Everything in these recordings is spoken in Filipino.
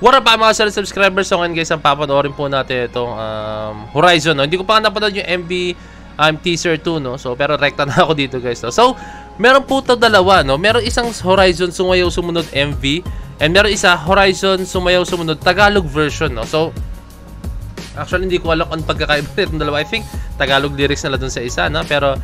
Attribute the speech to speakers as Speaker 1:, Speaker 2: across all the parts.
Speaker 1: What up mga solid subscribers? So ngayon guys, ang papanoorin po natin itong Horizon, no? Hindi ko pa napanood yung MV teaser 2, no? So pero rekta na ako dito guys, no? So meron po ito dalawa, no? Meron isang Horizon Sumayaw Sumunod MV, and meron isa Horizon Sumayaw Sumunod Tagalog version, no? So actually hindi ko alam kung pagkakaiba itong dalawa. I think Tagalog lyrics nila dun sa isa, no? Pero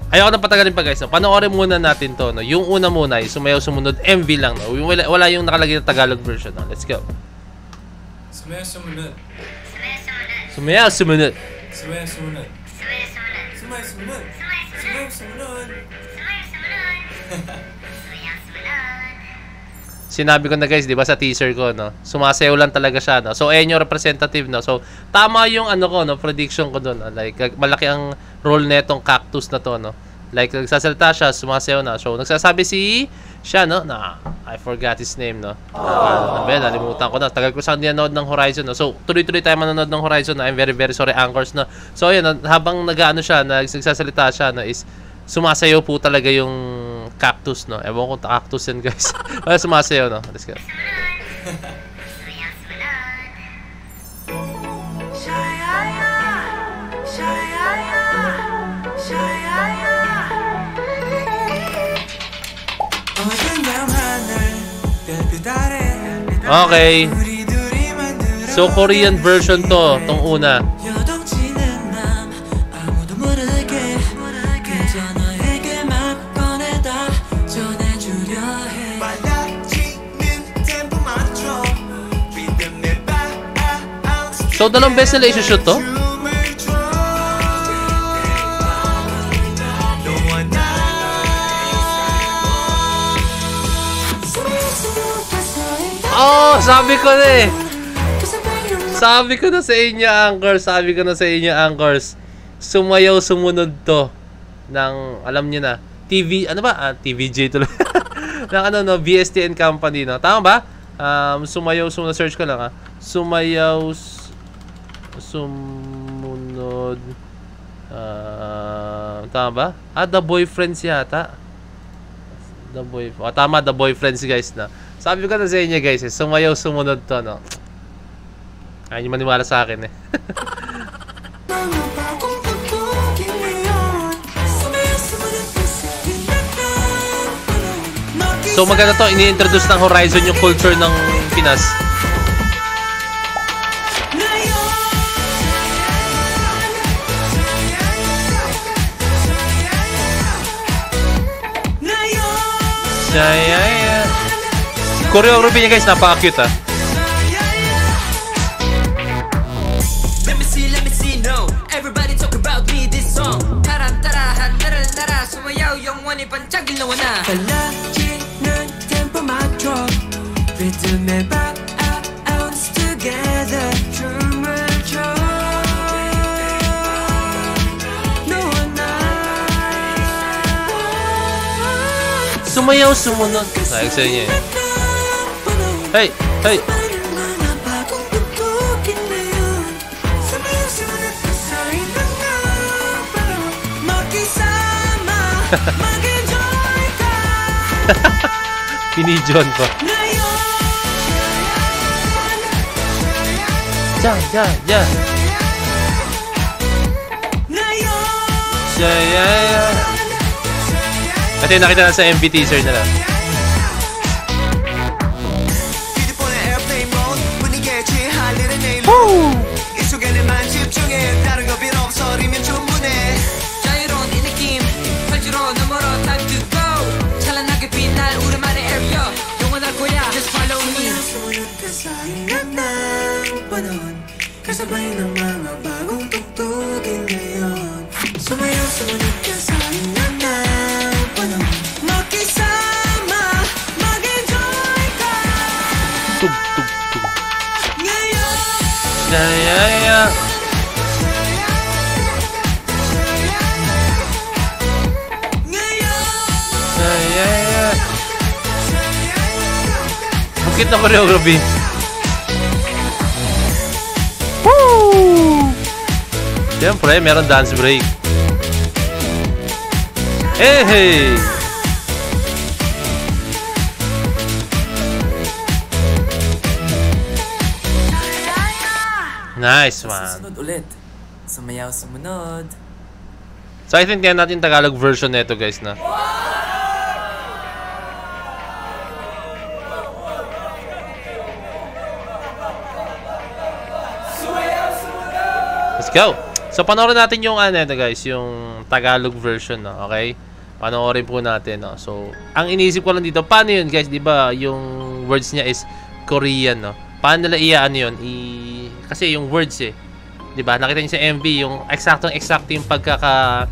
Speaker 1: ayoko na patagalin pa guys, no? Panoorin muna natin to, no? Yung una muna ay Sumayaw Sumunod MV lang, no? Wala yung nakalagay na Tagalog version, no? Let's go.
Speaker 2: Sumayaw Sumunod.
Speaker 1: Sumayaw Sumunod.
Speaker 2: Sumayaw Sumunod. Sumayaw Sumunod. Sumayaw Sumunod.
Speaker 1: Sinabi ko na guys, 'di ba sa teaser ko, no? Sumasayaw lang talaga siya, no? So ayun yung representative, no? So tama yung ano ko, no, prediction ko doon, no? Like malaki ang role nitong cactus na to, no? Like nagsasalita siya, sumasayaw na. So nagsasabi siya, no? Na I forgot his name, no? Nalimutan ko na. Tagal ko sa nanood ng Horizon, no? So tuloy-tuloy tayo manonood ng Horizon, no? I'm very sorry anchors, no? So ayun, habang nag-ano siya, nagsasalita siya, no, is sumasayaw po talaga yung cactus, no? Ewan ko cactus yan guys. Wala sumasayaw, no? Let's go. Okay. So Korean version to, tong una. So dalawang beses nila i-shoot to? Oh, sabi ko na eh. Sabi ko na sa inyo, anchors. Sumayaw Sumunod to ng, alam niyo na, TV, ano ba? TVJ tuloy. ng ano, no, BSTN company, no? Tama ba? Sumayaw Sumunod, search ko lang, ha. Sumayaw Sumunod. Tama ba? The Boyfriends yata. Tama, The Boyfriends guys, na. Sabi ko na sa inyo guys, Sumayaw Sumunod to, no? Ayaw nyo maniwala sa akin, eh. So maganda to, ini-introduce ng Horizon yung culture ng Pinas. Choreography niya guys, napaka-cute, ha.
Speaker 3: Let me see, no. Everybody talk about me, this song. Tarantarahan, naral, sumayaw yung wani panchagil na wana. Palaginin tempo mag-drop, rhythm and bounce together. 춤을 춰.
Speaker 1: Sumayaw Sumunod. Sayang sa inyo, eh. Hey, hey. Pinijon pa. Ja. Ito yung nakita na sa MV teaser nila. Woo!
Speaker 3: Kasabay ng mga bagong tugtugin ngayon. Sumayaw sumunod ka sa inyo ng panahon. Makisama, mag-enjoy ka.
Speaker 1: Tug.
Speaker 3: Ngayon.
Speaker 1: Yeah.
Speaker 3: Ngayon.
Speaker 1: Bukit na choreography. Siyempre, meron dance break. Hey! Nice
Speaker 2: Sa
Speaker 1: man.
Speaker 2: susunod ulit. Sumayaw sumunod.
Speaker 1: So I think yan natin Tagalog version nito guys na. Let's go. So panoorin natin yung ano ito guys, yung Tagalog version, no? Okay? Panoorin po natin, no. So ang iniisip ko lang dito, paano yun guys, 'di ba? Yung words niya is Korean, no. Paano nila iyaano yun? Kasi yung words 'di ba? Nakita niyo sa MV yung eksakto yung pagkaka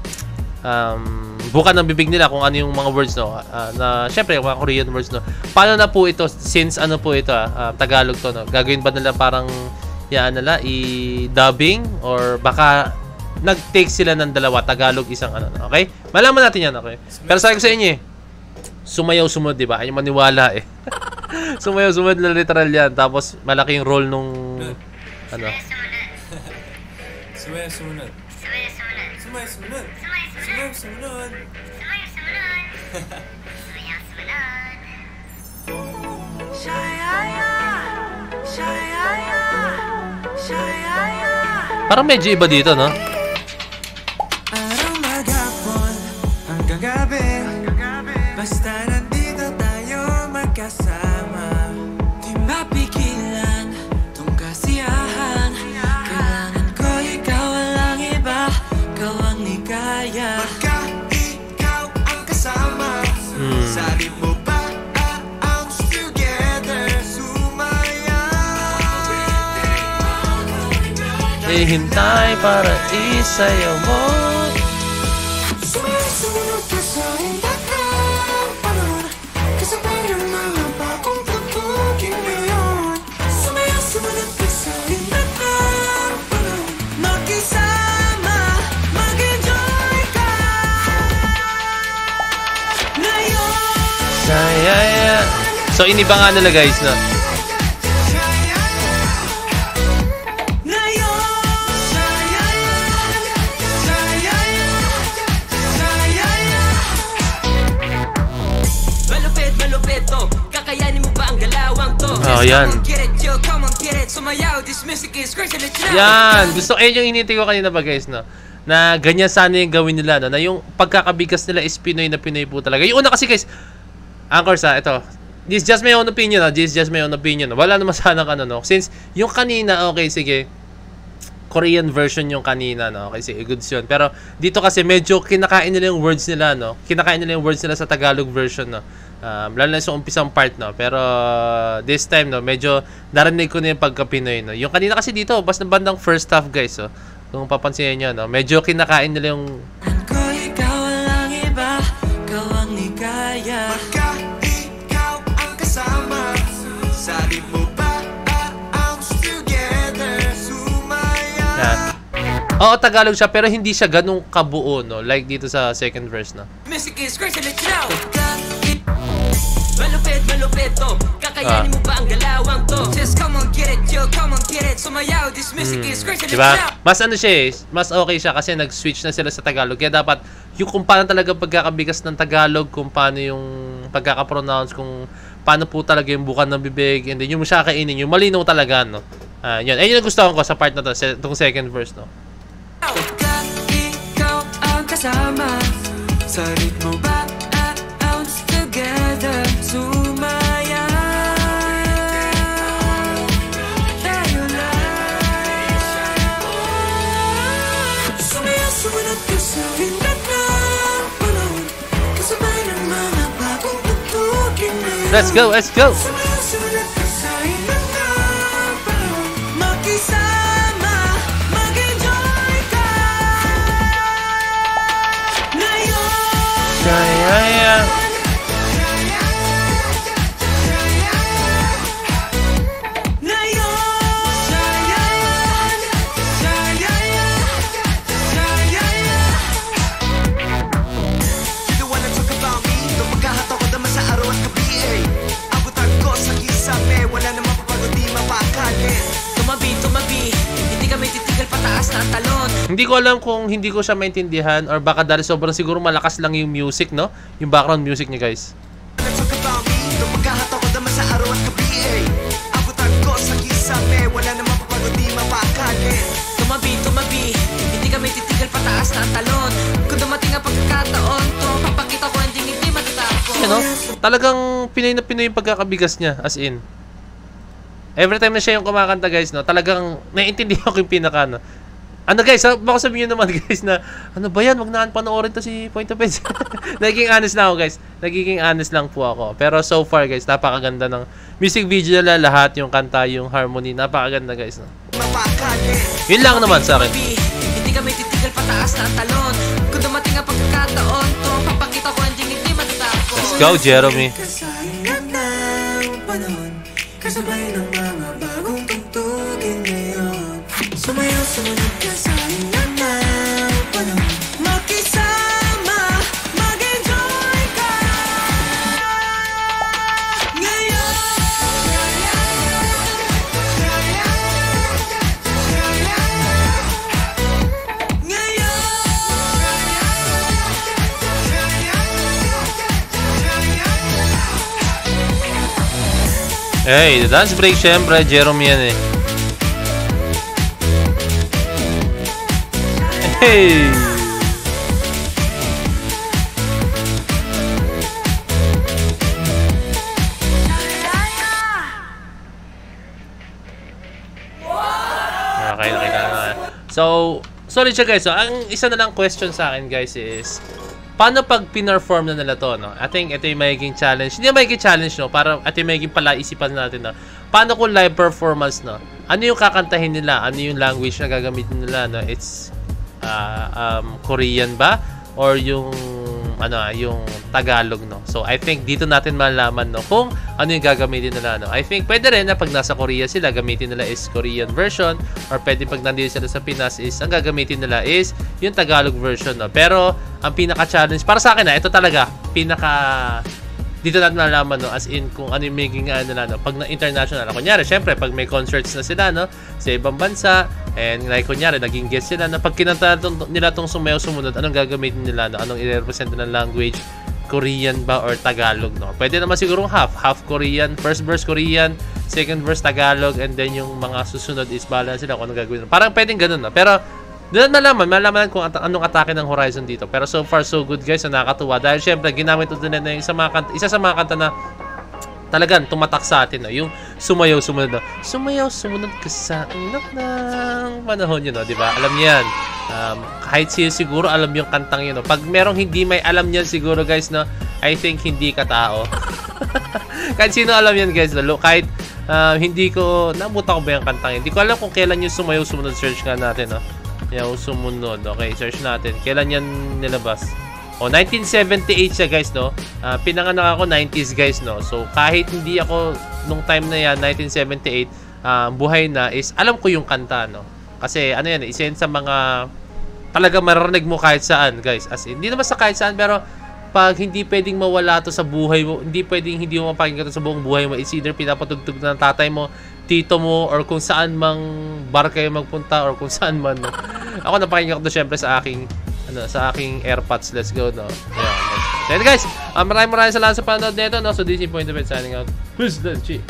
Speaker 1: buka ng bibig nila kung ano yung mga words, no. Na syempre mga Korean words, no. Paano na po ito since ano po ito, Tagalog to, no. Gagawin ba nila parang nila i-dubbing or baka nag-take sila ng dalawa, Tagalog isang ano, okay? Malaman natin yan, okay? Pero sabi ko sa inyo sumayaw sumunod, 'di ba? Ay maniwala sumayaw sumunod na literal yan. Tapos malaki yung role nung ano.
Speaker 2: Sumayaw sumunod. Sumayaw sumunod. Sumayaw sumunod.
Speaker 1: Parang medyo iba dito, no?
Speaker 3: Araw maghapon hanggang gabi, basta nandito tayo magkasama. Di mapigilan tong kasiyahan. Kailangan ko ikaw, walang iba. Ikaw ang ligaya. Pagka ikaw ang kasama, sabi mo ba ang together sumaya?
Speaker 1: Hihintay para isayaw mo.
Speaker 3: Sumunod ka sa indakang panahon, kasabay ng mga bagong tugtugin ngayon. Sumunod ka sa indakang panahon, makisama, mag-enjoy ka ngayon.
Speaker 1: Sayaya. So iniba nga nila guys, no? Oh, yan. Yan. Gusto yung hinintay ko kanina ba guys, no? Na ganyan sana yung gawin nila, no? Na yung pagkakabigas nila is Pinoy na Pinoy po talaga. Yung una kasi guys, Anchors ito. This is just my own opinion, no? This is just my own opinion. Wala naman sana ano, no? Since yung kanina, okay, sige. Korean version yung kanina, no? Okay, sige, goods yun. Pero dito kasi medyo kinakain nila yung words nila, no? Kinakain nila yung words nila sa Tagalog version, no? Lalo na sa umpisang part, no? Pero this time, no? Medyo narinig ko na yung pagka-Pinoy, no? Yung kanina kasi dito, basta bandang first half, guys, oh. Kung papansin nyo, no? Medyo kinakain nila yung...
Speaker 3: Ikaw walang iba, ikaw ang ligaya. Pagka ikaw ang kasama, sabi mo ba ang together sumaya?
Speaker 1: Yan. Oo, Tagalog siya, pero hindi siya ganun kabuo, no? Like dito sa second verse, no?
Speaker 3: Music is crazy, let's go! Malupit to. Kakayanin mo ba ang galawang to? Just come on, get it, yo, come on, get it. Sumayaw, this music is crazy, let's go!
Speaker 1: Diba? Mas ano siya mas okay siya kasi nag-switch na sila sa Tagalog. Kaya dapat, yung kung paano talaga pagkakabigas ng Tagalog, kung paano yung pagkakapronounce, kung paano po talaga yung bukan ng bibig, and then yung siya kainin, yung malinaw talaga, no? Yun. Ayun yung gusto ko sa part na to, itong second verse, no?
Speaker 3: Ikaw ang kasama, sa ritmo ba together sumaya. Tayo lang sumayaw, sumunod ka sa rindat ng panahon, kasabay ng mga bagong tugtugin ngayon.
Speaker 1: Let's go, let's go!
Speaker 3: Sumayaw, sumunod ka sa rindat ng panahon, makisama, mag-enjoy ka ngayon.
Speaker 1: Sayaya. Hindi ko alam kung hindi ko siya maintindihan or baka dahil sobrang siguro malakas lang yung music, no? Yung background music niya, guys.
Speaker 3: Tumabi, hindi kami titigil pataas na ang talon. Kung dumating ang pagkakataon to, papakita ko hindi matatapos.
Speaker 1: You know, talagang Pinoy na Pinoy yung pagkakabigas niya, as in. Every time na siya yung kumakanta guys, no, talagang naiintindihan ko yung pinaka, no. Ano guys, baka sabihin nyo naman guys na, ano ba yan, wag naan panoorin to si Point of Heads. Nagiging honest na ako guys. Nagiging honest lang po ako. Pero so far guys, napakaganda ng music video nila, lahat, yung kanta, yung harmony, napakaganda guys. No? Yun lang naman sa akin.
Speaker 3: Hindi kami titigil pataas na ang talon. Kung dumating ang pagkakataon to, papakita ko hindi matatapos.
Speaker 1: Let's go, Jeremy.
Speaker 3: Kasabay ng mga bagong tugtugin ngayon. Sumayaw, sumunod ka sa inyo na panahon. Makisama, mag-enjoy ka ngayon.
Speaker 1: Hey, the dance break syempre, Jeremy yan eh. Hey! Okay, nakita na. So, sorry siya guys. So, ang isa na lang question sa akin guys is, paano pag pinerform na nila to, no? I think ito yung magiging challenge. Hindi yung magiging challenge, no? Para ito yung magiging palaisipan natin, no? Paano kung live performance, no? Ano yung kakantahin nila? Ano yung language na gagamitin nila, no? It's Korean ba? Or yung yung Tagalog, no? So, I think dito natin malalaman, no? Kung ano yung gagamitin nila, no? I think pwede rin na pag nasa Korea sila, gamitin nila is Korean version. Or pwede pag nandito sila sa Pinas is, ang gagamitin nila is yung Tagalog version, no? Pero, ang pinaka-challenge, para sa akin na, ito talaga, dito natin malalaman, no? As in, kung ano yung magiging nila, no? Pag na-international, kunyari, syempre, pag may concerts na sila, no? Sa ibang bansa, and like, kunyari, naging guest sila, na pag kinanta nila itong Sumayaw Sumunod, anong gagamitin nila, no? Anong i-represent ng language? Korean ba or Tagalog, no? Pwede naman sigurong half Korean, first verse Korean, second verse Tagalog, and then yung mga susunod is bahala sila kung anong gagawin. Parang pwedeng ganun, no? Pero, doon malalaman kung anong atake ng Horizon dito. Pero so far so good guys, na nakakatuwa. Dahil syempre ginamit ito na yung isa sa mga kanta na talagang tumatak sa atin, no? Yung Sumayaw Sumunod, no? Sumayaw Sumunod ka sa anak ng panahon yun, no? Diba? Alam niyo yan. Kahit siguro alam yung kantang yun, no? Pag merong hindi may alam niyan siguro guys, no? I think hindi ka tao. Kahit sino alam yan guys, no? Kahit hindi ko, nabuta ko ba yung kantang yun? Hindi ko alam kung kailan yung Sumayaw Sumunod. Search nga natin, no? Yung Sumunod. Okay, search natin. Kailan yan nilabas? 1978 siya guys, no? Pinanganak ako 90s guys, no? So, kahit hindi ako nung time na yan, 1978, buhay na, is alam ko yung kanta, no? Kasi, ano yan, isa yan sa mga talaga maririnig mo kahit saan, guys. As in, hindi naman sa kahit saan, pero pag hindi pwedeng mawala to sa buhay mo, hindi pwedeng hindi mo mapakinggan to sa buong buhay mo, it's either pinapatugtog ng tatay mo, tito mo, or kung saan mang bar kayo magpunta, or kung saan man, no? Ako napakinggan ko to syempre sa aking AirPods. Let's go, no? Yeah, so, guys, maraming salamat sa panonood nito, no? So, this is Point of Heads signing out. Peace, let's cheers.